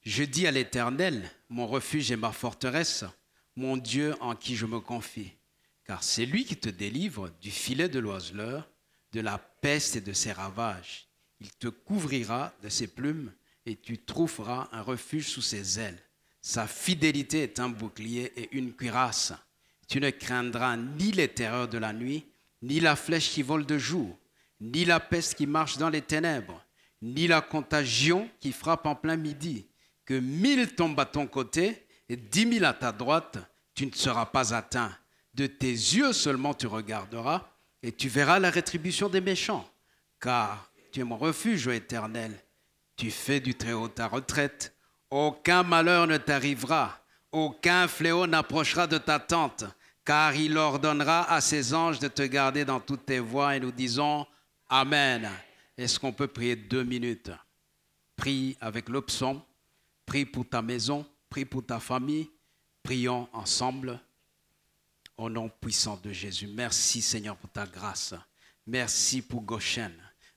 Je dis à l'Éternel, mon refuge et ma forteresse, mon Dieu en qui je me confie. Car c'est lui qui te délivre du filet de l'oiseleur, de la peste et de ses ravages. Il te couvrira de ses plumes et tu trouveras un refuge sous ses ailes. Sa fidélité est un bouclier et une cuirasse. Tu ne craindras ni les terreurs de la nuit, ni la flèche qui vole de jour, ni la peste qui marche dans les ténèbres, ni la contagion qui frappe en plein midi. Que 1000 tombent à ton côté et 10 000 à ta droite, tu ne seras pas atteint. De tes yeux seulement tu regarderas et tu verras la rétribution des méchants. Car tu es mon refuge, ô Éternel. Tu fais du Très-Haut ta retraite. Aucun malheur ne t'arrivera. Aucun fléau n'approchera de ta tente. Car il ordonnera à ses anges de te garder dans toutes tes voies. Et nous disons Amen. Est-ce qu'on peut prier 2 minutes? Prie avec le psaume. Prie pour ta maison. Prie pour ta famille. Prions ensemble. Au nom puissant de Jésus. Merci Seigneur pour ta grâce. Merci pour Goshen.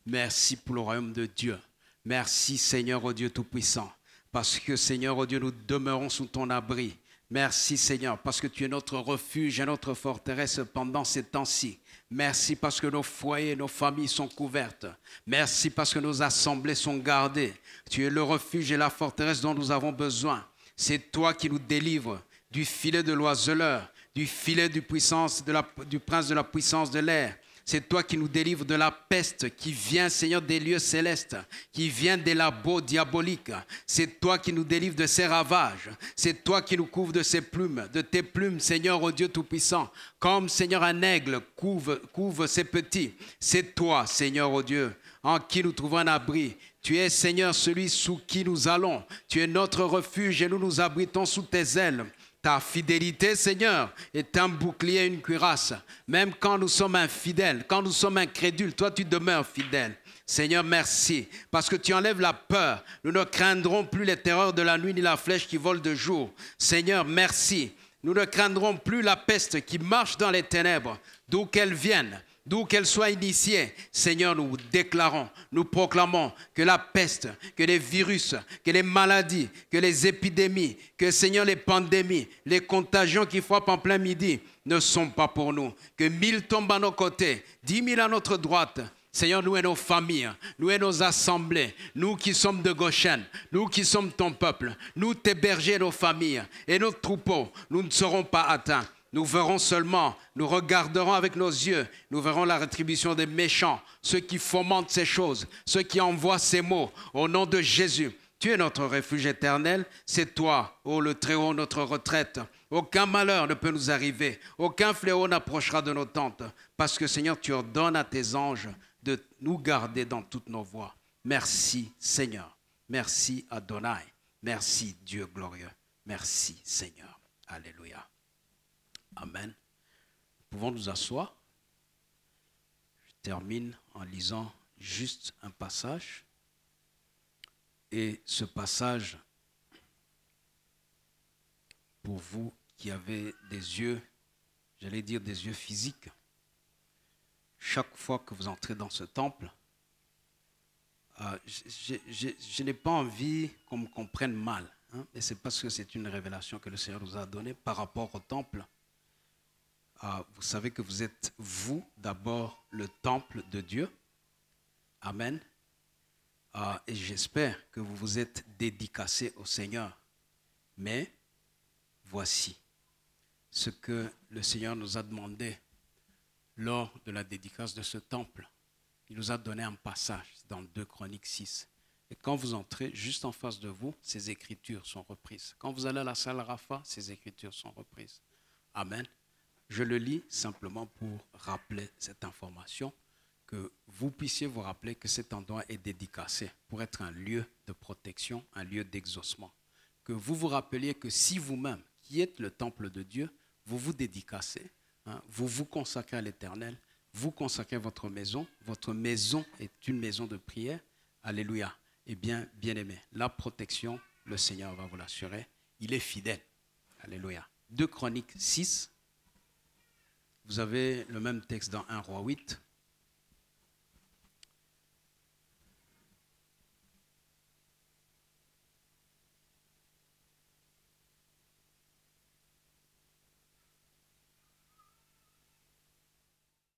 Merci pour le royaume de Dieu. Merci Seigneur, ô Dieu Tout-Puissant. Parce que Seigneur, ô Dieu, nous demeurons sous ton abri. Merci Seigneur, parce que tu es notre refuge et notre forteresse pendant ces temps-ci. Merci parce que nos foyers, nos familles sont couvertes. Merci parce que nos assemblées sont gardées. Tu es le refuge et la forteresse dont nous avons besoin. C'est toi qui nous délivres du filet de l'oiseleur, du filet du prince de la puissance de l'air. C'est toi qui nous délivres de la peste qui vient, Seigneur, des lieux célestes, qui vient des labos diaboliques. C'est toi qui nous délivres de ses ravages. C'est toi qui nous couvres de ses plumes, de tes plumes, Seigneur, ô Dieu Tout-Puissant. Comme, Seigneur, un aigle couvre ses petits. C'est toi, Seigneur, ô Dieu, en qui nous trouvons un abri. Tu es, Seigneur, celui sous qui nous allons. Tu es notre refuge et nous nous abritons sous tes ailes. Ta fidélité, Seigneur, est un bouclier et une cuirasse. Même quand nous sommes infidèles, quand nous sommes incrédules, toi, tu demeures fidèle. Seigneur, merci, parce que tu enlèves la peur. Nous ne craindrons plus les terreurs de la nuit ni la flèche qui vole de jour. Seigneur, merci. Nous ne craindrons plus la peste qui marche dans les ténèbres, d'où qu'elle vienne. D'où qu'elle soit initiée, Seigneur, nous déclarons, nous proclamons que la peste, que les virus, que les maladies, que les épidémies, que, Seigneur, les pandémies, les contagions qui frappent en plein midi ne sont pas pour nous. Que 1000 tombent à nos côtés, 10 000 à notre droite. Seigneur, nous et nos familles, nous et nos assemblées, nous qui sommes de Goshen, nous qui sommes ton peuple, nous tes bergers et nos familles et nos troupeaux, nous ne serons pas atteints. Nous verrons seulement, nous regarderons avec nos yeux, nous verrons la rétribution des méchants, ceux qui fomentent ces choses, ceux qui envoient ces mots au nom de Jésus. Tu es notre refuge éternel, c'est toi, ô le Très-Haut, notre retraite. Aucun malheur ne peut nous arriver, aucun fléau n'approchera de nos tentes, parce que Seigneur, tu ordonnes à tes anges de nous garder dans toutes nos voies. Merci Seigneur, merci Adonai, merci Dieu glorieux, merci Seigneur. Alléluia. Amen. Nous pouvons nous asseoir. Je termine en lisant juste un passage. Et ce passage, pour vous qui avez des yeux, j'allais dire des yeux physiques, chaque fois que vous entrez dans ce temple, je n'ai pas envie qu'on me comprenne mal. Et c'est parce que c'est une révélation que le Seigneur nous a donnée par rapport au temple. Vous savez que vous êtes, vous, d'abord, le temple de Dieu. Amen. Et j'espère que vous vous êtes dédicacé au Seigneur. Mais voici ce que le Seigneur nous a demandé lors de la dédicace de ce temple. Il nous a donné un passage dans 2 Chroniques 6. Et quand vous entrez juste en face de vous, ces écritures sont reprises. Quand vous allez à la salle Rapha, ces écritures sont reprises. Amen. Je le lis simplement pour rappeler cette information, que vous puissiez vous rappeler que cet endroit est dédicacé pour être un lieu de protection, un lieu d'exaucement. Que vous vous rappeliez que si vous-même, qui êtes le temple de Dieu, vous vous dédicacez, vous vous consacrez à l'Éternel, vous consacrez votre maison est une maison de prière, alléluia. Eh bien, bien-aimé, la protection, le Seigneur va vous l'assurer, il est fidèle, alléluia. 2 Chroniques 6, vous avez le même texte dans 1 Roi 8,